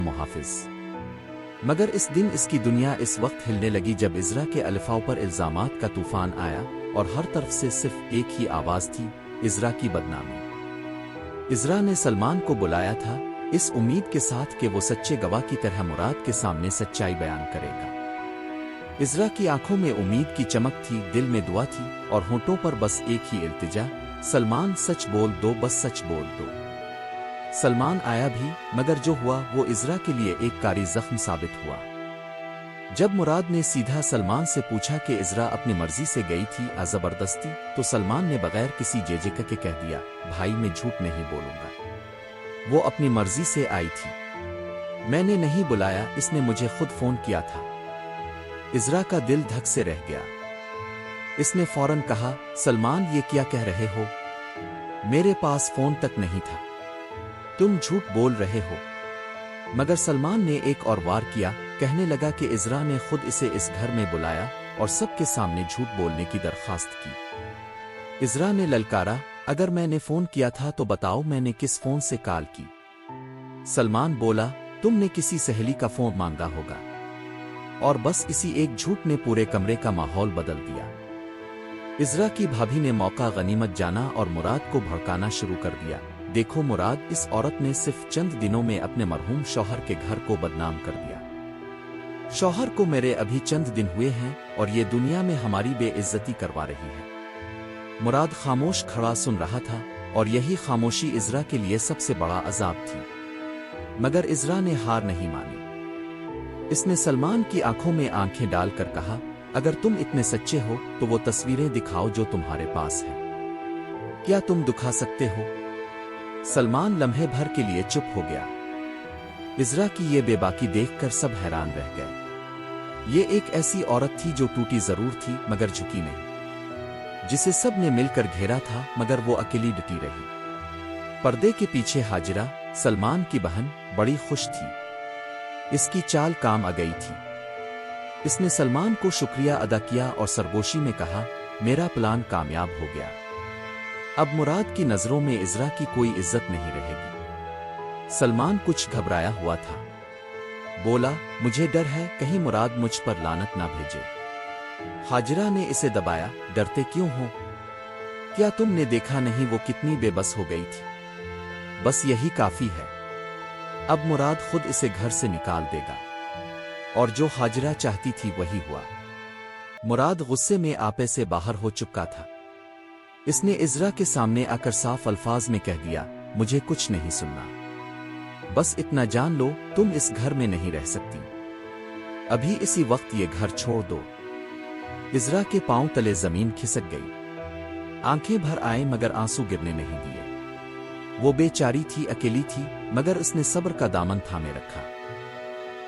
محافظ۔ مگر اس دن اس کی دنیا اس وقت ہلنے لگی جب عزرا کے الفاظ پر الزامات کا طوفان آیا اور ہر طرف سے صرف ایک ہی آواز تھی، عزرا کی بدنامی۔ عزرا نے سلمان کو بلایا تھا اس امید کے ساتھ کہ وہ سچے گواہ کی طرح مراد کے سامنے سچائی بیان کرے گا۔ عزرا کی آنکھوں میں امید کی چمک تھی، دل میں دعا تھی اور ہونٹوں پر بس ایک ہی التجا، سلمان سچ بول دو، بس سچ بول دو۔ سلمان آیا بھی، مگر جو ہوا وہ عزرا کے لیے ایک کاری زخم ثابت ہوا۔ جب مراد نے سیدھا سلمان سے پوچھا کہ عزرا اپنی مرضی سے گئی تھی یا زبردستی، تو سلمان نے بغیر کسی جھجک کے کہہ دیا، بھائی میں جھوٹ نہیں بولوں گا، وہ اپنی مرضی سے آئی تھی، میں نے نہیں بلایا، اس نے مجھے خود فون کیا تھا۔ عزرا کا دل دھک سے رہ گیا۔ اس نے فوراً کہا، سلمان یہ کیا کہہ رہے ہو؟ میرے پاس فون تک نہیں تھا، تم جھوٹ بول رہے ہو۔ مگر سلمان نے ایک اور وار کیا، کہنے لگا کہ عزرا نے خود اسے اس گھر میں بلایا اور سب کے سامنے جھوٹ بولنے کی درخواست کی۔ عزرا نے للکارا، اگر میں نے فون کیا تھا تو بتاؤ میں نے کس فون سے کال کی؟ سلمان بولا، تم نے کسی سہیلی کا فون مانگا ہوگا، اور بس اسی ایک جھوٹ نے پورے کمرے کا ماحول بدل دیا۔ عزرا کی بھابھی نے موقع غنیمت جانا اور مراد کو بھڑکانا شروع کر دیا، دیکھو مراد، اس عورت نے صرف چند دنوں میں اپنے مرحوم شوہر کے گھر کو بدنام کر دیا۔ شوہر کو میرے ابھی چند دن ہوئے ہیں اور یہ دنیا میں ہماری بے عزتی کروا رہی ہے۔ مراد خاموش کھڑا سن رہا تھا، اور یہی خاموشی عزرا کے لیے سب سے بڑا عذاب تھی۔ مگر عزرا نے ہار نہیں مانی۔ اس نے سلمان کی آنکھوں میں آنکھیں ڈال کر کہا، اگر تم اتنے سچے ہو تو وہ تصویریں دکھاؤ جو تمہارے پاس ہیں، کیا تم دکھا سکتے ہو؟ سلمان لمحے بھر کے لیے چپ ہو گیا۔ عزرا کی یہ بے باکی دیکھ کر سب حیران رہ گئے۔ یہ ایک ایسی عورت تھی جو ٹوٹی ضرور تھی مگر جھکی نہیں، جسے سب نے مل کر گھیرا تھا مگر وہ اکیلی ڈٹی رہی۔ پردے کے پیچھے حاجرہ، سلمان کی بہن، بڑی خوش تھی، اس کی چال کام آ گئی تھی۔ اس نے سلمان کو شکریہ ادا کیا اور سرگوشی میں کہا، میرا پلان کامیاب ہو گیا، اب مراد کی نظروں میں عزرا کی کوئی عزت نہیں رہے گی۔ سلمان کچھ گھبرایا ہوا تھا، بولا، مجھے ڈر ہے کہیں مراد مجھ پر لعنت نہ بھیجے۔ حاجرہ نے اسے دبایا، ڈرتے کیوں ہو؟ کیا تم نے دیکھا نہیں وہ کتنی بے بس ہو گئی تھی؟ بس یہی کافی ہے، اب مراد خود اسے گھر سے نکال دے گا۔ اور جو حاجرہ چاہتی تھی وہی ہوا۔ مراد غصے میں آپے سے باہر ہو چکا تھا۔ اس نے عزرا کے سامنے آ کر صاف الفاظ میں کہہ دیا، مجھے کچھ نہیں سننا، بس اتنا جان لو تم اس گھر میں نہیں رہ سکتی، ابھی اسی وقت یہ گھر چھوڑ دو۔ عزرا کے پاؤں تلے زمین کھسک گئی، آنکھیں بھر آئیں مگر آنسو گرنے نہیں دیے۔ وہ بے چاری تھی، اکیلی تھی، مگر اس نے صبر کا دامن تھامے رکھا،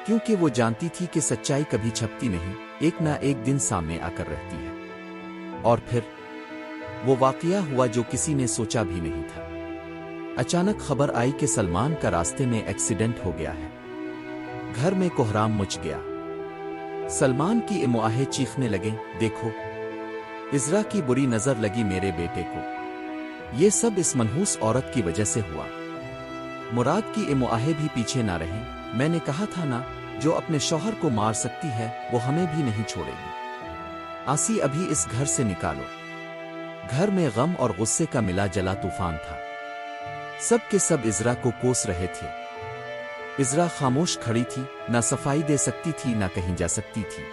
کیونکہ وہ جانتی تھی کہ سچائی کبھی چھپتی نہیں، ایک نہ ایک دن سامنے آ کر رہتی ہے۔ اور پھر وہ واقعہ ہوا جو کسی نے سوچا بھی نہیں تھا۔ اچانک خبر آئی کہ سلمان کا راستے میں ایکسیڈنٹ ہو گیا ہے۔ گھر میں کوہرام مچ گیا۔ سلمان کی امواہیں چیخنے لگیں، دیکھو، عزرا کی بری نظر لگی میرے بیٹے کو، یہ سب اس منحوس عورت کی وجہ سے ہوا۔ مراد کی امواہیں بھی پیچھے نہ رہیں، میں نے کہا تھا نا، جو اپنے شوہر کو مار سکتی ہے وہ ہمیں بھی نہیں چھوڑے گی۔ آسی ابھی اس گھر سے نکالو۔ گھر میں غم اور غصے کا ملا جلا طوفان تھا، سب کے سب عزرا کو کوس رہے تھے۔ عزرا خاموش کھڑی تھی، نہ صفائی دے سکتی تھی نہ کہیں جا سکتی تھی۔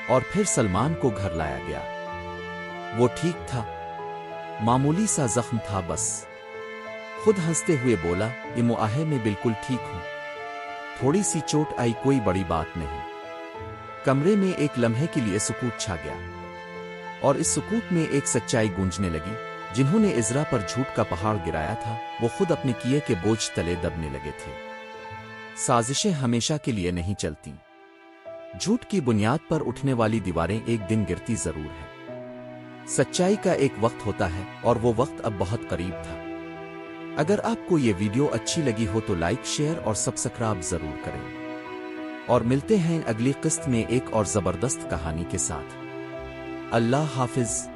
اور پھر سلمان کو گھر لایا گیا۔ وہ ٹھیک تھا، معمولی سا زخم تھا بس۔ خود ہنستے ہوئے بولا، امواہیں میں بالکل ٹھیک ہوں، تھوڑی سی چوٹ آئی، کوئی بڑی بات نہیں۔ کمرے میں ایک لمحے کے لیے سکوت چھا گیا، اور اس سکوت میں ایک سچائی گونجنے لگی، جنہوں نے عزرا پر جھوٹ کا پہاڑ گرایا تھا وہ خود اپنے کیے کے بوجھ تلے دبنے لگے تھے۔ سازشیں ہمیشہ کے لیے نہیں چلتی، جھوٹ کی بنیاد پر اٹھنے والی دیواریں ایک دن گرتی ضرور ہے۔ سچائی کا ایک وقت ہوتا ہے اور وہ وقت اب بہت قریب تھا۔ اگر آپ کو یہ ویڈیو اچھی لگی ہو تو لائک، شیئر اور سبسکرائب ضرور کریں، اور ملتے ہیں اگلی قسط میں ایک اور زبردست کہانی کے ساتھ۔ اللہ حافظ۔